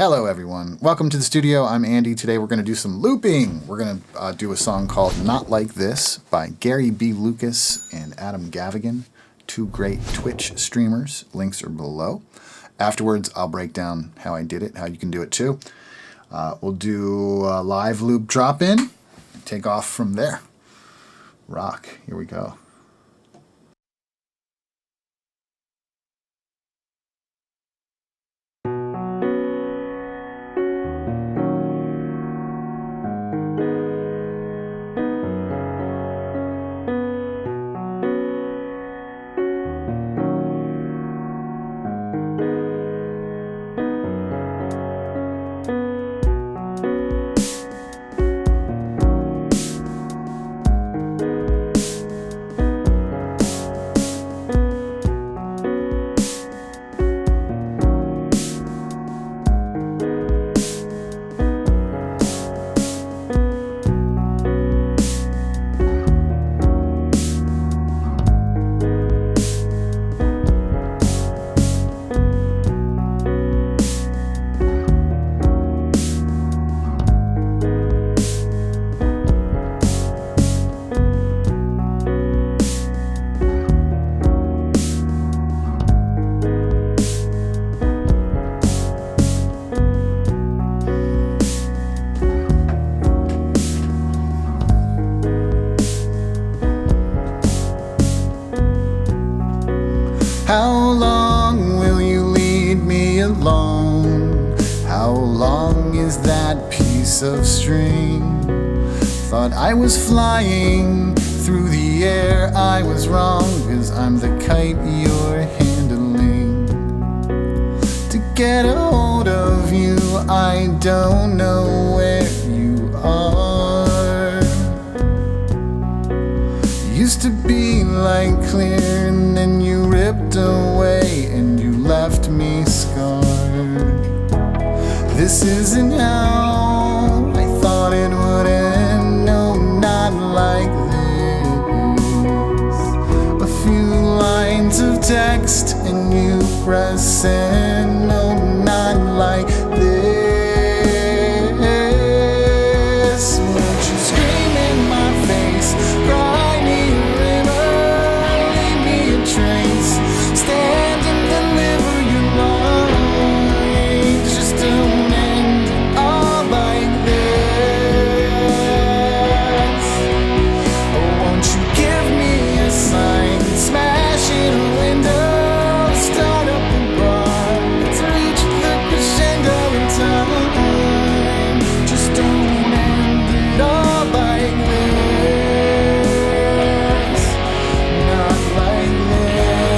Hello everyone, welcome to the studio. I'm Andy. Today we're going to do some looping. We're going to do a song called Not Like This by Gary B. Lucas and Adam Gavigan, two great Twitch streamers. Links are below. Afterwards I'll break down how I did it, how you can do it too. We'll do a live loop drop in and take off from there. Rock, here we go. How long will you lead me alone? How long is that piece of string? Thought I was flying through the air. I was wrong, 'cause I'm the kite you're handling. To get a hold of you, I don't know where you are. Used to be like clear, and then you ripped away and you left me scarred. This isn't how I thought it would end. No, not like this. A few lines of text and you press send. No, not like this. Won't you scream in my face, cry me a river, leave me a trace, stand and deliver your lines. Just don't end it all like this. Oh, won't you give me a sign, smash in a window, start up a bar, let's reach the crescendo in time. Just don't end it all like this. Not like this.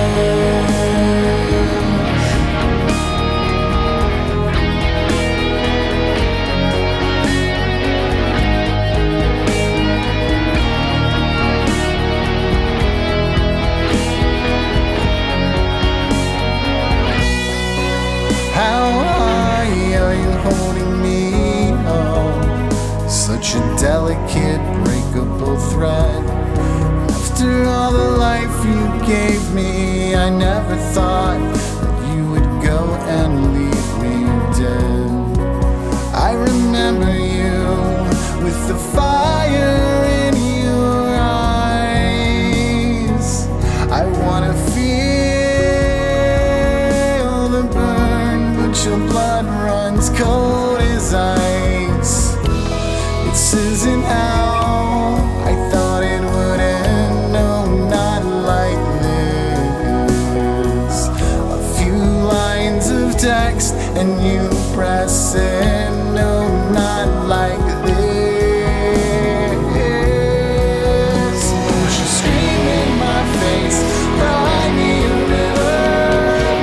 How high are you holding me? Oh, such a delicate, breakable thread. After all the life you gave me, I never thought that you would go and leave me dead. I remember you with the fire in your eyes. I wanna feel the burn, but your blood runs cold as ice. This isn't how I thought it would end. No, not like this. A few lines of text and you press send. No, not like this. Won't you scream in my face, cry me a river,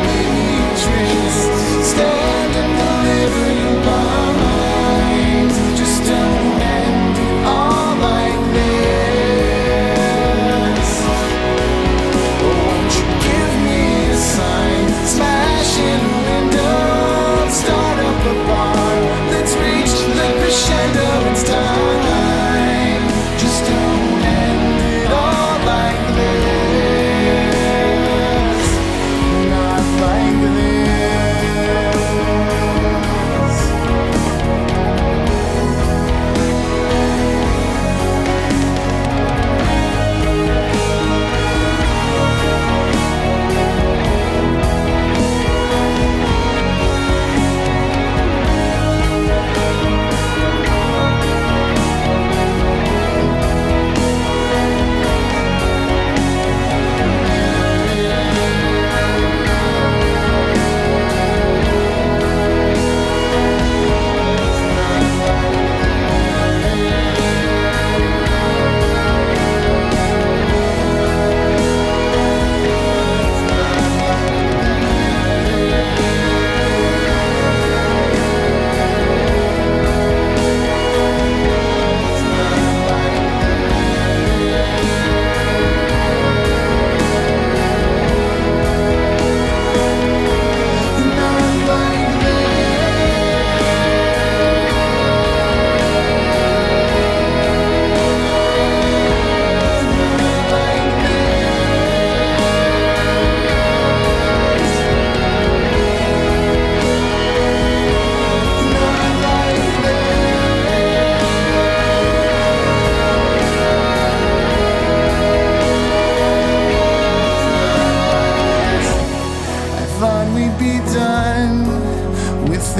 leave me a trace, stand and deliver your lines. Just don't end it all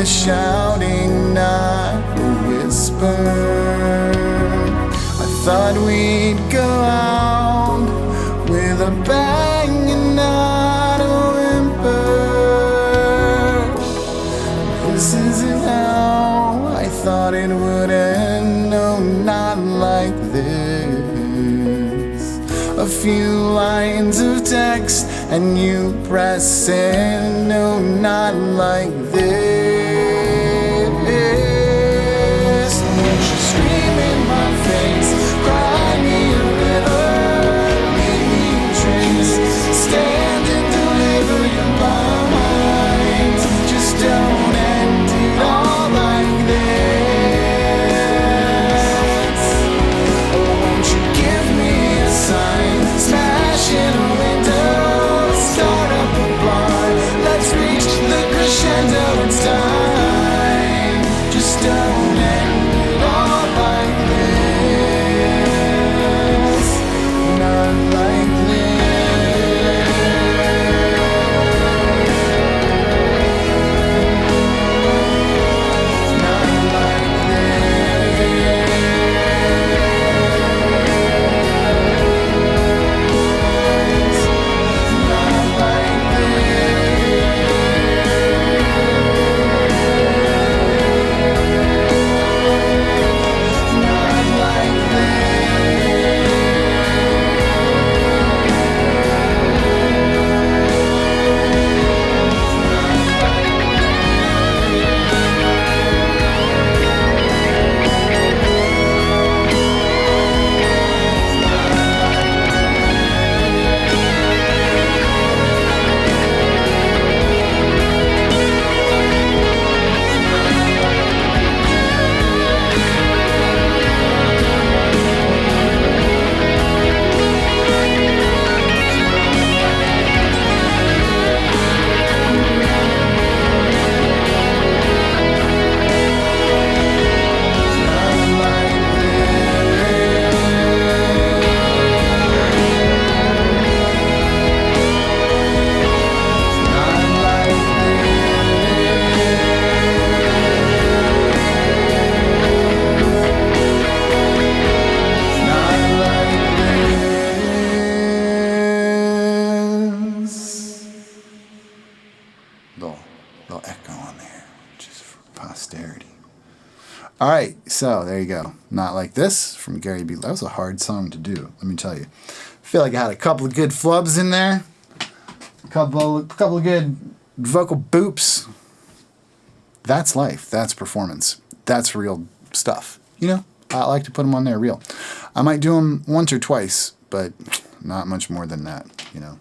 the shouting, not a whisper. I thought we'd go out with a bang and not a whimper. This isn't how I thought it would end, no, not like this. A few lines of text and you press send, no, not like this. Won't you scream in my face, cry me a river, make me a trace, stand and deliver your lines. Just don't end it all like this. Oh, won't you give me a sign, smash in a window, start up a bar, let's reach the crescendo, it's time. Just don't end it all like this, not like this, not like this, not like little echo on there, just for posterity. All right, so there you go. Not Like This from Gary B. That was a hard song to do, let me tell you. I feel like I had a couple of good flubs in there, a couple of good vocal boops. That's life. That's performance. That's real stuff. You know, I like to put them on there real. I might do them once or twice, but not much more than that, you know.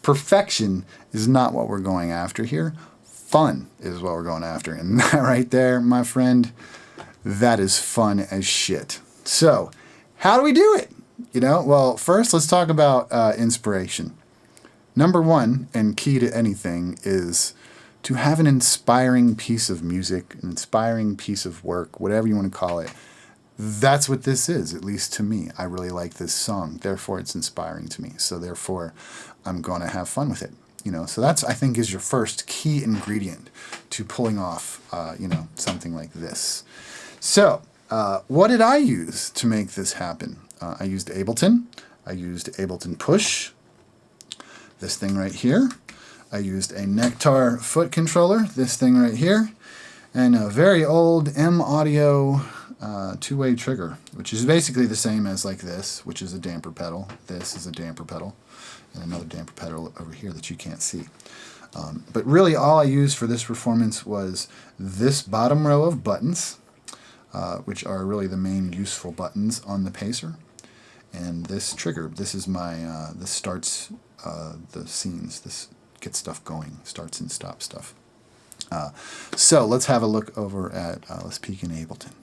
Perfection is not what we're going after here. Fun is what we're going after. And that right there, my friend, that is fun as shit. So, how do we do it? You know, well, first let's talk about inspiration. Number one, and key to anything, is to have an inspiring piece of music, an inspiring piece of work, whatever you want to call it. That's what this is, at least to me. I really like this song, therefore it's inspiring to me. So therefore, I'm going to have fun with it. You know, so that's, I think, is your first key ingredient to pulling off, you know, something like this. So, what did I use to make this happen? I used Ableton. I used Ableton Push. This thing right here. I used a Nectar foot controller. This thing right here. And a very old M Audio two-way trigger, which is basically the same as like this, which is a damper pedal. This is a damper pedal. And another damper pedal over here that you can't see. But really all I used for this performance was this bottom row of buttons, which are really the main useful buttons on the Pacer, and this trigger. This is my, this starts the scenes, this gets stuff going, starts and stops stuff. So let's have a look over at, let's peek in Ableton.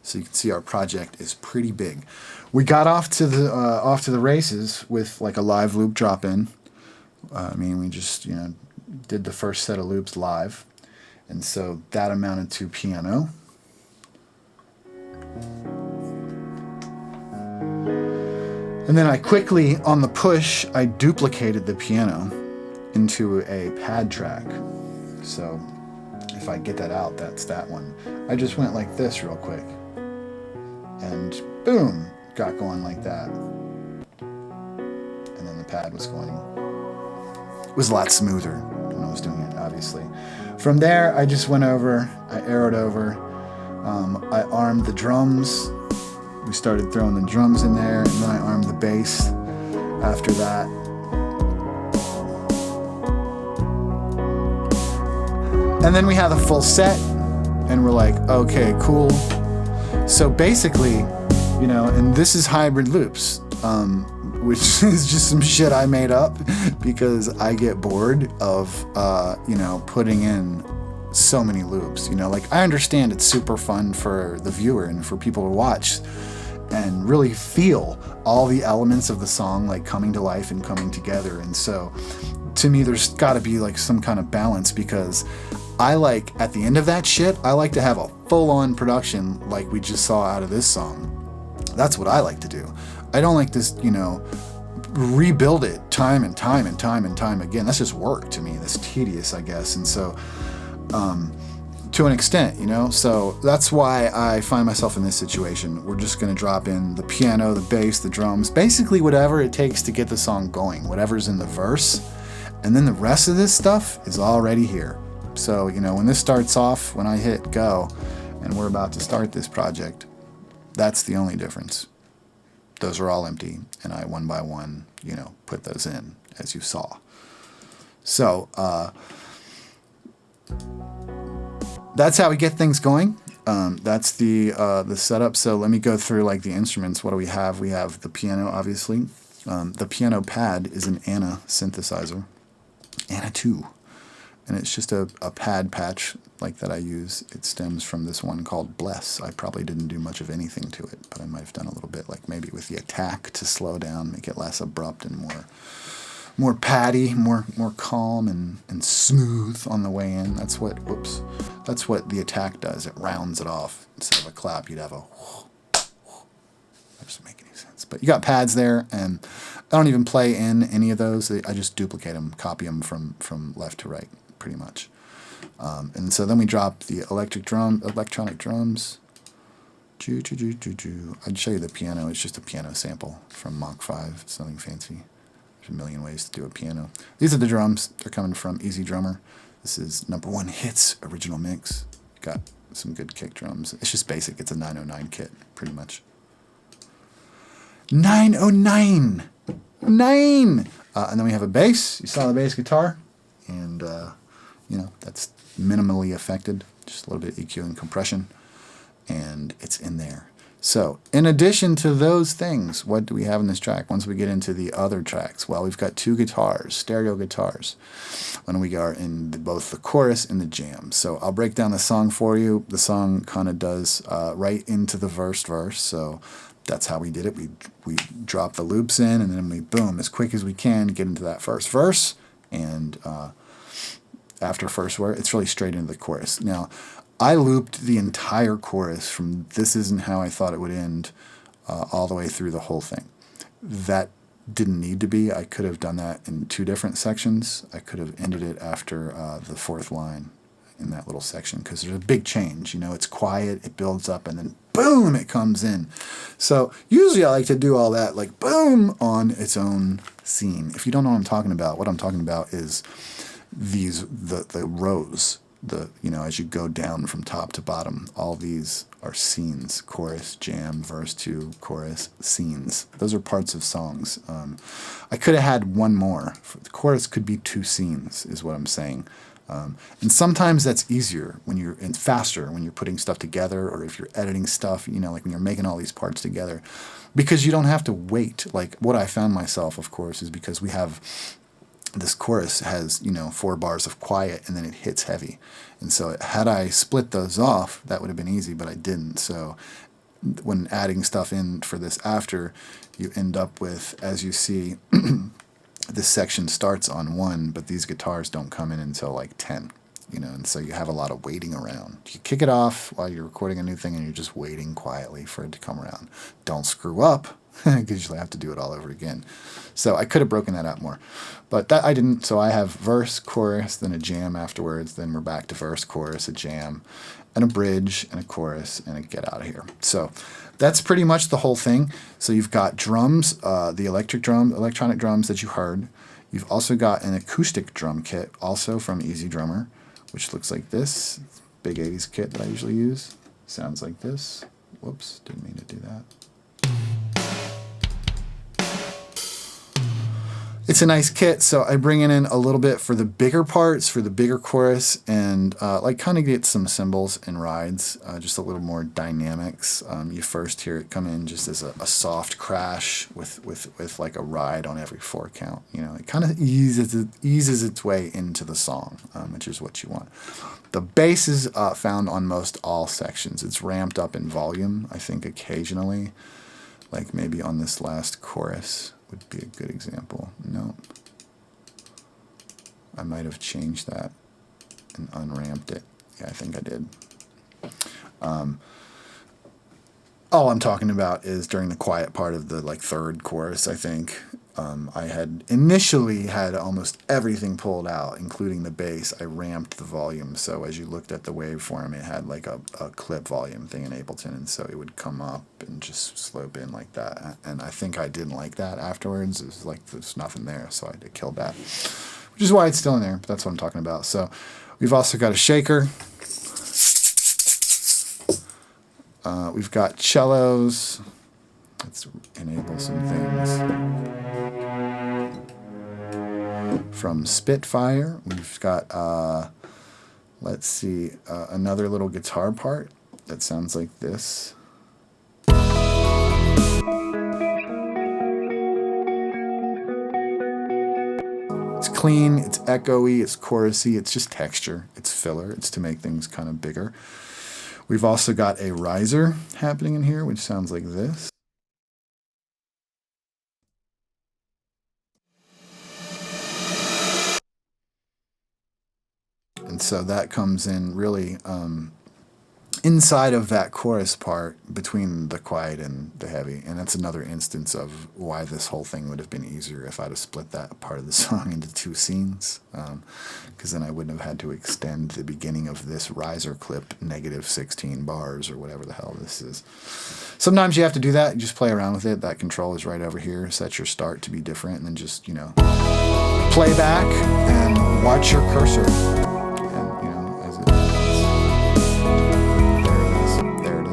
So you can see our project is pretty big. We got off to the races with like a live loop drop in. I mean, we just, you know, did the first set of loops live, and so that amounted to piano. And then I quickly, on the push, I duplicated the piano into a pad track. So if if I get that out, that's that one. I just went like this real quick. And boom, got going like that. And then the pad was going. It was a lot smoother when I was doing it, obviously. From there, I just went over, I arrowed over, I armed the drums. We started throwing the drums in there, and then I armed the bass after that. And then we had the full set, and we're like, okay, cool. So basically, and this is hybrid loops, which is just some shit I made up because I get bored of, putting in so many loops. Like, I understand it's super fun for the viewer and for people to watch and really feel all the elements of the song like coming to life and coming together. And so to me, there's got to be like some kind of balance, because I like, at the end of that shit, I like to have a full-on production like we just saw out of this song. That's what I like to do. I don't like this, rebuild it time and time and time and time again. That's just work to me. That's tedious, I guess. And so, to an extent, so that's why I find myself in this situation. We're just going to drop in the piano, the bass, the drums, basically whatever it takes to get the song going, whatever's in the verse. And then the rest of this stuff is already here. So, when this starts off, when I hit go and we're about to start this project, that's the only difference. Those are all empty, and I, one by one, put those in, as you saw. So, that's how we get things going. That's the setup. So let me go through like the instruments. What do we have? We have the piano, obviously. The piano pad is an Anna synthesizer. Anna 2. And it's just a pad patch like that I use. It stems from this one called Bless. I probably didn't do much of anything to it, but I might have done a little bit, like maybe with the attack to slow down, make it less abrupt and more paddy, more calm and smooth on the way in. That's what the attack does. It rounds it off. Instead of a clap, you'd have a that doesn't make any sense. But you got pads there, and I don't even play in any of those. I just duplicate them, copy them from left to right, pretty much. And so then we drop the electronic drums. I'd show you the piano. It's just a piano sample from Mach 5. It's nothing fancy. There's a million ways to do a piano. These are the drums. They're coming from Easy Drummer. This is #1 Hits original mix. Got some good kick drums. It's just basic. It's a 909 kit, pretty much. 909! 9! And then we have a bass. You saw the bass guitar. And, that's minimally affected. Just a little bit of EQ and compression. And it's in there. So, in addition to those things, what do we have in this track once we get into the other tracks? Well, we've got 2 guitars, stereo guitars, when we are in both the chorus and the jam. So I'll break down the song for you. The song kind of does right into the verse, so that's how we did it. We drop the loops in, and then we, boom, as quick as we can, get into that first verse, and after first verse, it's really straight into the chorus. Now, I looped the entire chorus from "This Isn't How I Thought It Would End" all the way through the whole thing. That didn't need to be. I could have done that in 2 different sections. I could have ended it after the 4th line in that little section, because there's a big change. It's quiet, it builds up, and then boom, it comes in. So usually I like to do all that like boom on its own scene. If you don't know what I'm talking about is the rows. As you go down from top to bottom, all these are scenes: chorus, jam, verse 2, chorus, scenes. Those are parts of songs. I could have had one more. The chorus could be 2 scenes, is what I'm saying. And sometimes that's easier and faster when you're putting stuff together, or if you're editing stuff, like when you're making all these parts together, because you don't have to wait. Like what I found myself, of course, is because we have this chorus has, 4 bars of quiet, and then it hits heavy. And so had I split those off, that would have been easy, but I didn't. So when adding stuff in for this after, you end up with, as you see, this section starts on 1, but these guitars don't come in until like 10, and so you have a lot of waiting around. You kick it off while you're recording a new thing, and you're just waiting quietly for it to come around. Don't screw up. because usually I have to do it all over again. So I could have broken that out more, but that I didn't. So I have verse, chorus, then a jam afterwards. Then we're back to verse, chorus, a jam, and a bridge, and a chorus, and a get out of here. So that's pretty much the whole thing. So you've got drums, the electronic drums that you heard. You've also got an acoustic drum kit, also from Easy Drummer, which looks like this. Big 80s kit that I usually use. Sounds like this. Whoops, didn't mean to do that. It's a nice kit, so I bring it in a little bit for the bigger parts, for the bigger chorus, and like kind of get some cymbals and rides, just a little more dynamics. You first hear it come in just as a soft crash with like a ride on every 4 count. You know, it kind of eases its way into the song, which is what you want. The bass is found on most all sections. It's ramped up in volume, I think occasionally, like maybe on this last chorus would be a good example. No. I might have changed that and unramped it. Yeah, I think I did. All I'm talking about is during the quiet part of the like 3rd chorus, I think. I had initially had almost everything pulled out, including the bass. I ramped the volume, so as you looked at the waveform, it had like a clip volume thing in Ableton, and so it would come up and just slope in like that. And I think I didn't like that afterwards. It was like there's nothing there, so I killed that, which is why it's still in there, but that's what I'm talking about. So we've also got a shaker. We've got cellos. Let's enable some things. From Spitfire, we've got, let's see, another little guitar part that sounds like this. It's clean, it's echoey, it's chorusy, it's just texture, it's filler, it's to make things kind of bigger. We've also got a riser happening in here, which sounds like this. And so that comes in really inside of that chorus part between the quiet and the heavy. And that's another instance of why this whole thing would have been easier if I'd have split that part of the song into 2 scenes. Because then I wouldn't have had to extend the beginning of this riser clip -16 bars or whatever the hell this is. Sometimes you have to do that. You just play around with it. That control is right over here. Set your start to be different and then just, you know, play back and watch your cursor.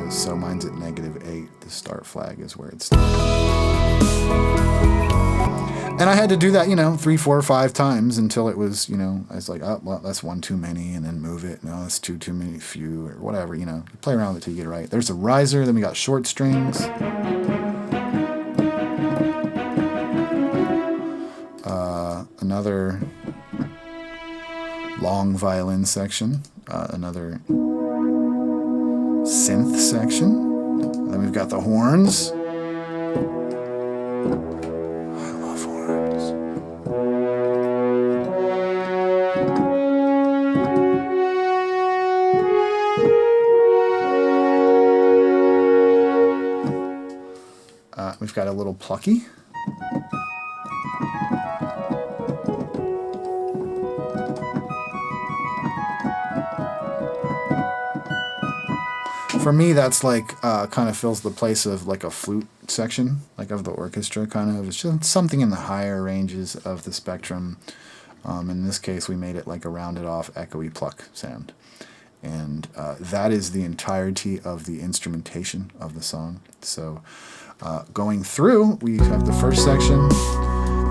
So mine's at -8. The start flag is where it starts. And I had to do that, you know, 3, 4, 5 times until it was, you know, I was like, oh, well, that's 1 too many, and then move it. No, that's 2 too many, few, or whatever, you know. You play around with it till you get it right. There's a riser, then we got short strings. Another long violin section. Another synth section. Then we've got the horns. I love horns. We've got a little plucky. For me, that's like kind of fills the place of like a flute section, like of the orchestra, kind of. It's just something in the higher ranges of the spectrum. In this case, we made it like a rounded off, echoey pluck sound. And that is the entirety of the instrumentation of the song. So going through, we have the first section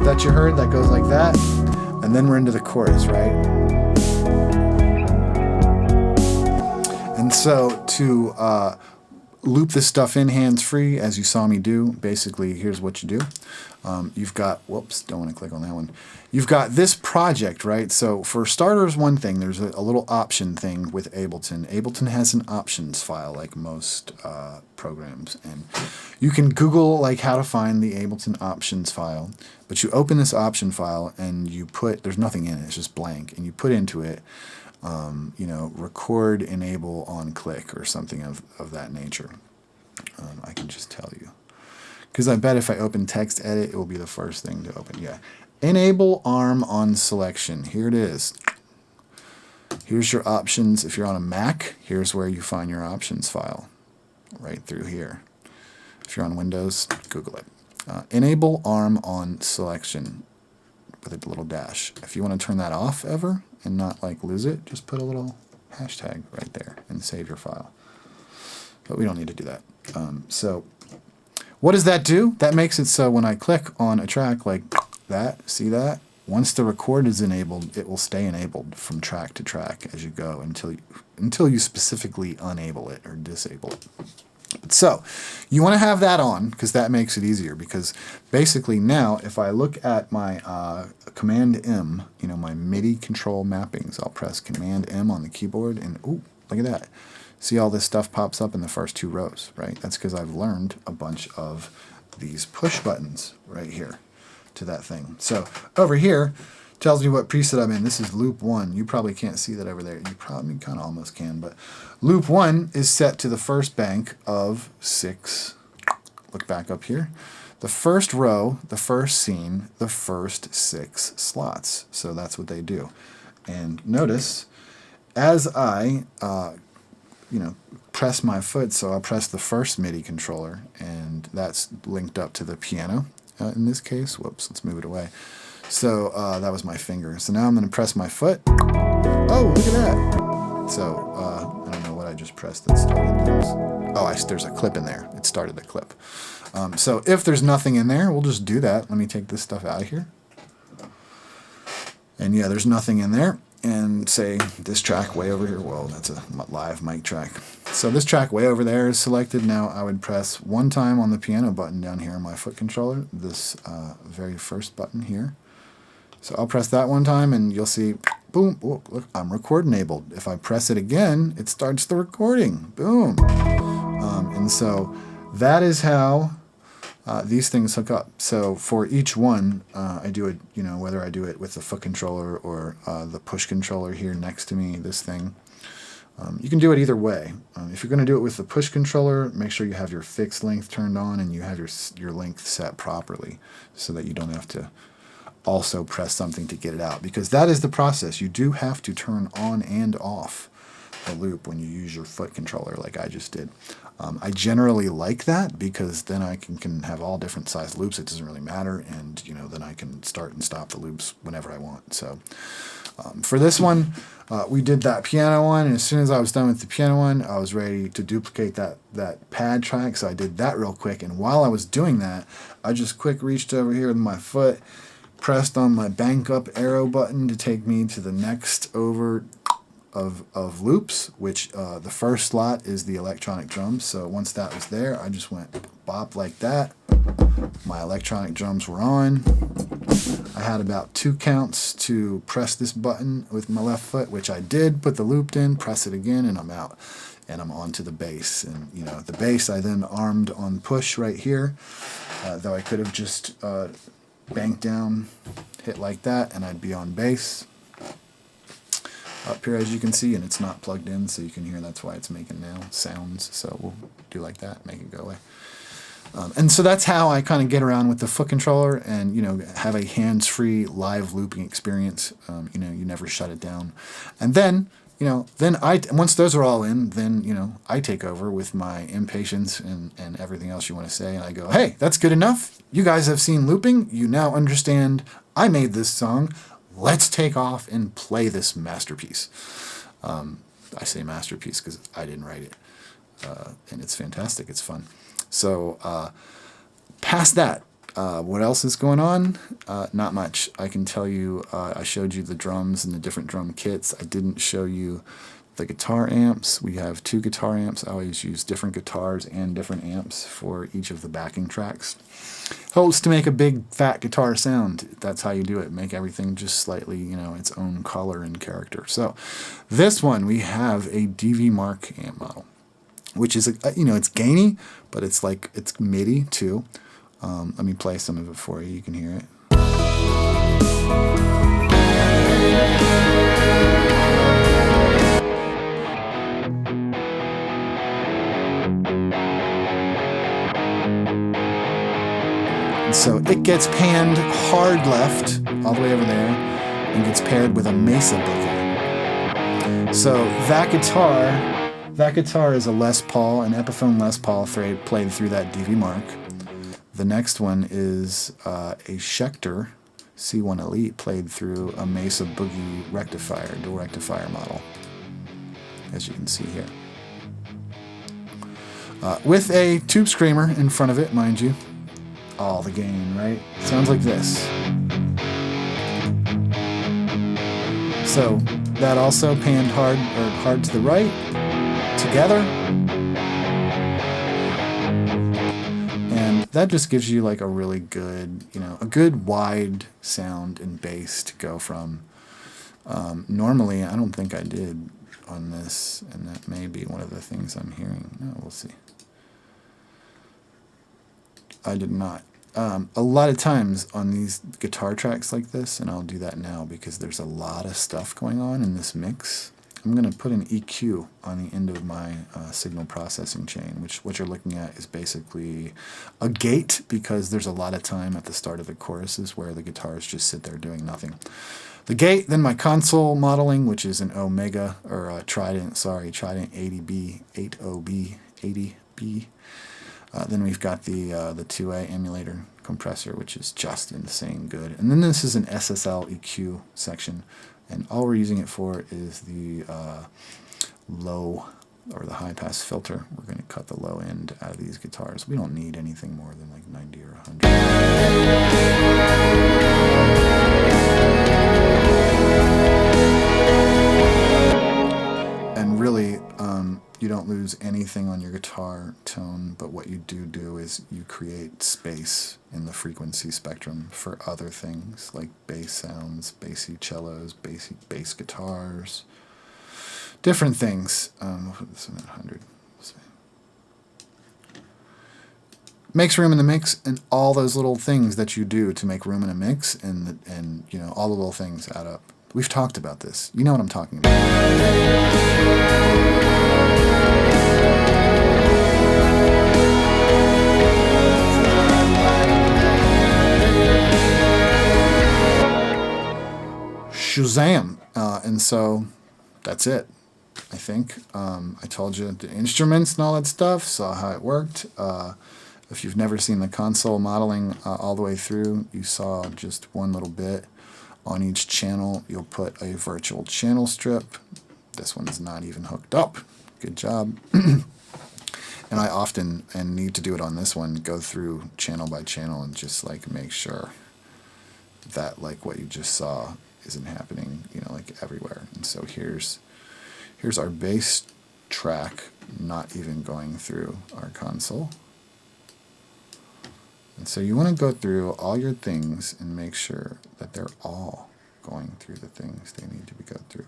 that you heard that goes like that. And then we're into the chorus, right? And so to loop this stuff in hands-free, as you saw me do, basically here's what you do. You've got, whoops, don't want to click on that one. You've got this project, right? So for starters, one thing, there's a little option thing with Ableton. Ableton has an options file like most programs. And you can Google like how to find the Ableton options file. But you open this option file and you put, there's nothing in it, it's just blank. And you put into it, you know, record enable on click or something of that nature. I can just tell you. because I bet if I open text edit, it will be the first thing to open. Yeah. Enable arm on selection. Here it is. Here's your options. If you're on a Mac, here's where you find your options file. Right through here. If you're on Windows, Google it. Enable arm on selection with a little dash. If you want to turn that off ever and not like lose it, just put a little hashtag right there and save your file. But we don't need to do that. So what does that do? That makes it so when I click on a track like that, see that? Once the record is enabled, it will stay enabled from track to track as you go until you specifically enable it or disable it. So you want to have that on because that makes it easier, because basically now if I look at my Command M, you know, my MIDI control mappings, I'll press Command M on the keyboard and ooh, look at that. See all this stuff pops up in the first 2 rows, right? That's because I've learned a bunch of these push buttons right here to that thing. So over here tells me what preset I'm in. This is loop 1. You probably can't see that over there. You probably kind of almost can, but loop 1 is set to the first bank of 6. Look back up here. The first row, the first scene, the first 6 slots. So that's what they do. And notice as I press my foot, so I'll press the first MIDI controller, and that's linked up to the piano in this case. Whoops, let's move it away. So that was my finger. So now I'm going to press my foot. Oh, look at that. So I don't know what I just pressed that started things. Oh, there's a clip in there. It started a clip. So if there's nothing in there, we'll just do that. Let me take this stuff out of here. And yeah, there's nothing in there. And say this track way over here. Whoa, that's a live mic track. So this track way over there is selected. Now I would press 1 time on the piano button down here on my foot controller, this very first button here. So I'll press that 1 time and you'll see, boom, oh, look, I'm record enabled. If I press it again, it starts the recording. Boom. And so that is how these things hook up. So for each one, I do it, whether I do it with the foot controller or the push controller here next to me, this thing. You can do it either way. If you're going to do it with the push controller, make sure you have your fixed length turned on and you have your length set properly so that you don't have to also press something to get it out, because that is the process. You do have to turn on and off the loop when you use your foot controller like I just did. I generally like that because then I can have all different size loops. It doesn't really matter, and then I can start and stop the loops whenever I want. So for this one, we did that piano one, and as soon as I was done with the piano one, I was ready to duplicate that pad track. So I did that real quick, and while I was doing that, I just quick reached over here with my foot, pressed on my bank up arrow button to take me to the next over of loops, which the first slot is the electronic drums. So once that was there, I just went bop like that. My electronic drums were on. I had about 2 counts to press this button with my left foot, which I did, put the loop in, press it again, and I'm out. And I'm on to the bass. And the bass I then armed on push right here, though I could have just banked down, hit like that, and I'd be on bass. Up here, as you can see, and it's not plugged in, so you can hear that's why it's making now sounds. So we'll do like that, make it go away. And so that's how I kind of get around with the foot controller and, have a hands-free live looping experience. You never shut it down. And then, once those are all in, then, I take over with my impatience and everything else you want to say. And I go, hey, that's good enough. You guys have seen looping. You now understand I made this song. Let's take off and play this masterpiece. I say masterpiece because I didn't write it. And it's fantastic. It's fun. So past that, what else is going on? Not much. I can tell you, I showed you the drums and the different drum kits. I didn't show you the guitar amps. We have 2 guitar amps. I always use different guitars and different amps for each of the backing tracks. Helps to make a big fat guitar sound. That's how you do it. Make everything just slightly, its own color and character. So this one, we have a DV Mark amp model, which is, it's gainy, but it's MIDI too. Let me play some of it for you. You can hear it. gets panned hard left, all the way over there, and gets paired with a Mesa boogie. So that guitar is a Les Paul, an Epiphone Les Paul played through that DV Mark. The next one is a Schecter C1 Elite played through a Mesa Boogie rectifier, dual rectifier model, as you can see here. With a tube screamer in front of it, mind you. All the gain, right? Sounds like this. So that also panned hard to the right, together. And that just gives you like a really good, a good wide sound and bass to go from. Normally, I don't think I did on this, and that may be one of the things I'm hearing. No, we'll see. I did not. A lot of times on these guitar tracks like this, and I'll do that now because there's a lot of stuff going on in this mix, I'm going to put an EQ on the end of my signal processing chain, which what you're looking at is basically a gate, because there's a lot of time at the start of the choruses where the guitars just sit there doing nothing. The gate, then my console modeling, which is an Omega, or Trident 80B, 80B, 80B. Then we've got the 2A emulator compressor, which is just insane good. And then this is an SSL EQ section, and all we're using it for is the low, or the high-pass filter. We're going to cut the low end out of these guitars. We don't need anything more than like 90 or 100. And really, you don't lose anything on your guitar tone, but what you do is you create space in the frequency spectrum for other things like bass sounds, bassy cellos, bassy bass guitars, different things. We'll put this in at 100. Makes room in the mix, and all those little things that you do to make room in a mix, and all the little things add up. We've talked about this. You know what I'm talking about. Shazam! And so that's it, I think. I told you the instruments and all that stuff, saw how it worked. If you've never seen the console modeling all the way through, you saw just one little bit. On each channel, you'll put a virtual channel strip. This one's not even hooked up. Good job. And I often, and need to do it on this one, go through channel by channel and just like make sure that like what you just saw isn't happening, like everywhere. And so here's our bass track, not even going through our console. And so you want to go through all your things and make sure that they're all going through the things they need to be go through.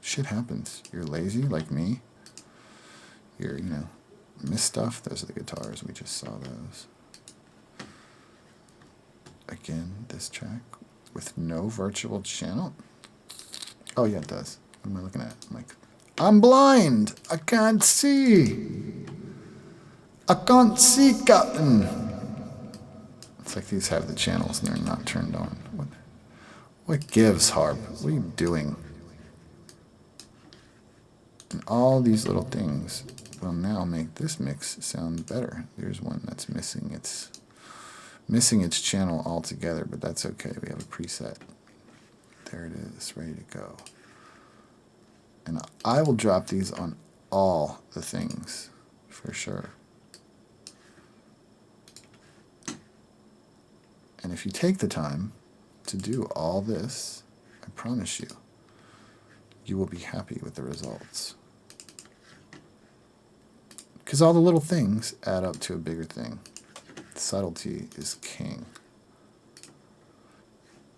Shit happens. You're lazy like me. You're, miss stuff. Those are the guitars. We just saw those. Again, this track with no virtual channel. Oh yeah, it does. What am I looking at? I'm like, I'm blind. I can't see. I can't see, Captain. It's like these have the channels and they're not turned on. What gives, Harp? What are you doing? And all these little things will now make this mix sound better. There's one that's missing its channel altogether, but that's okay. We have a preset. There it is, ready to go. And I will drop these on all the things for sure. And if you take the time to do all this, I promise you, you will be happy with the results. Because all the little things add up to a bigger thing. Subtlety is king.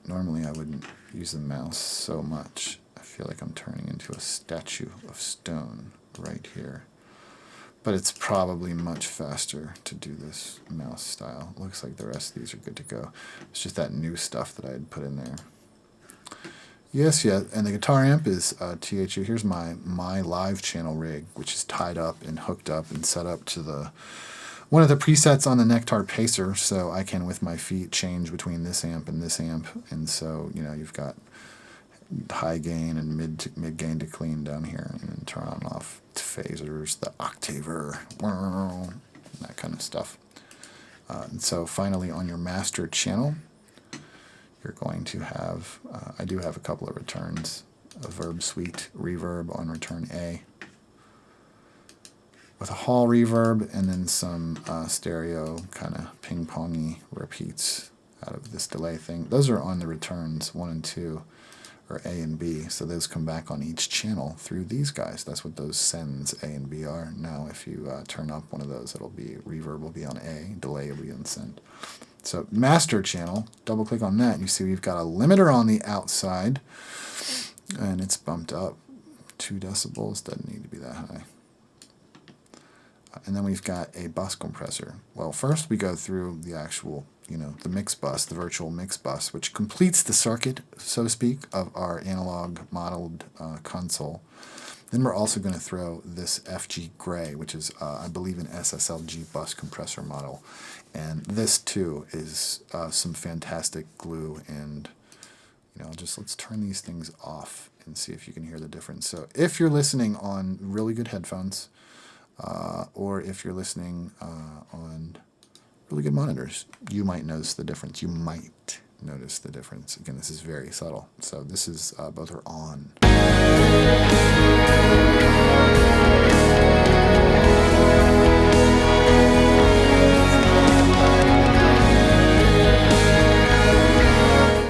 Normally I wouldn't use the mouse so much. I feel like I'm turning into a statue of stone right here. But it's probably much faster to do this mouse style. Looks like the rest of these are good to go. It's just that new stuff that I had put in there. Yes, and the guitar amp is THU. Here's my live channel rig, which is tied up and hooked up and set up to the one of the presets on the Nectar Pacer, so I can, with my feet, change between this amp and this amp. And so, you know, you've got high gain and mid gain to clean down here, and then turn on and off phasers, the octaver, that kind of stuff. And so finally on your master channel, you're going to have, I do have a couple of returns, a Verb Suite reverb on return A, with a hall reverb, and then some stereo kind of ping-pongy repeats out of this delay thing. Those are on the returns 1 and 2, or A and B, so those come back on each channel through these guys. That's what those sends A and B are. Now if you turn up one of those, it'll be, reverb will be on A, delay will be on send. So master channel, double click on that, and you see we've got a limiter on the outside, and it's bumped up 2 decibels, doesn't need to be that high. And then we've got a bus compressor. Well, first we go through the actual, you know, the mix bus, the virtual mix bus, which completes the circuit, so to speak, of our analog modeled console. Then we're also going to throw this FG Gray, which is, I believe, an SSLG bus compressor model. And this, too, is some fantastic glue. And, you know, just let's turn these things off and see if you can hear the difference. So if you're listening on really good headphones, or if you're listening on really good monitors, you might notice the difference. You might notice the difference. Again, this is very subtle. So this is, both are on.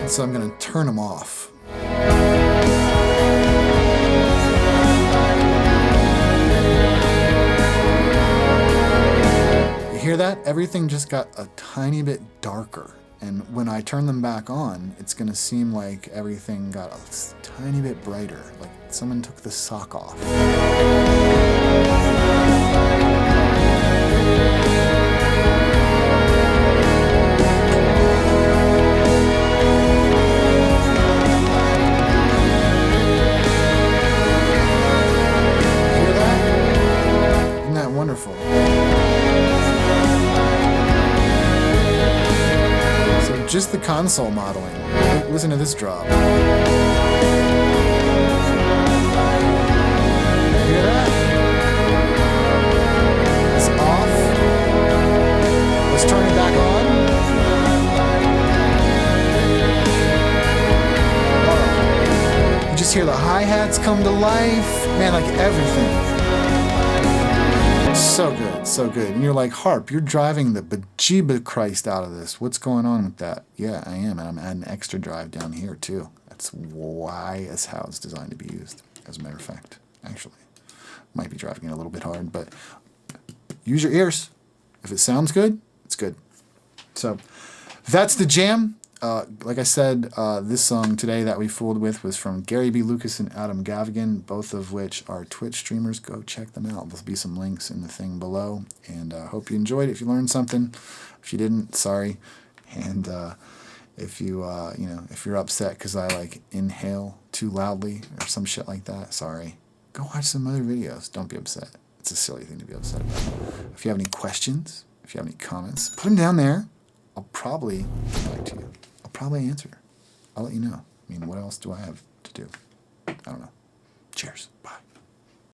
And so I'm going to turn them off. Hear that? Everything just got a tiny bit darker, and when I turn them back on, it's going to seem like everything got a tiny bit brighter, like someone took the sock off. Hear that? Isn't that wonderful? Just the console modeling. Listen to this drop. Hear that? It's off. Let's turn it back on. Oh. You just hear the hi-hats come to life. Man, like everything. So good, so good. And you're like, Harp, you're driving the bejeeba Christ out of this. What's going on with that? Yeah, I am, and I'm adding extra drive down here too. That's why it's how it's designed to be used, as a matter of fact. Actually, might be driving it a little bit hard, but use your ears. If it sounds good, it's good. So that's the jam. Like I said, this song today that we fooled with was from Gary B. Lucas and Adam Gavigan, both of which are Twitch streamers. Go check them out. There'll be some links in the thing below. And I hope you enjoyed it. If you learned something, if you didn't, sorry. And if you, you know, if you're upset because I like inhale too loudly or some shit like that, sorry. Go watch some other videos. Don't be upset. It's a silly thing to be upset about. If you have any questions, if you have any comments, put them down there. I'll probably get back to you. Probably answer. I'll let you know. I mean, what else do I have to do? I don't know. Cheers. Bye.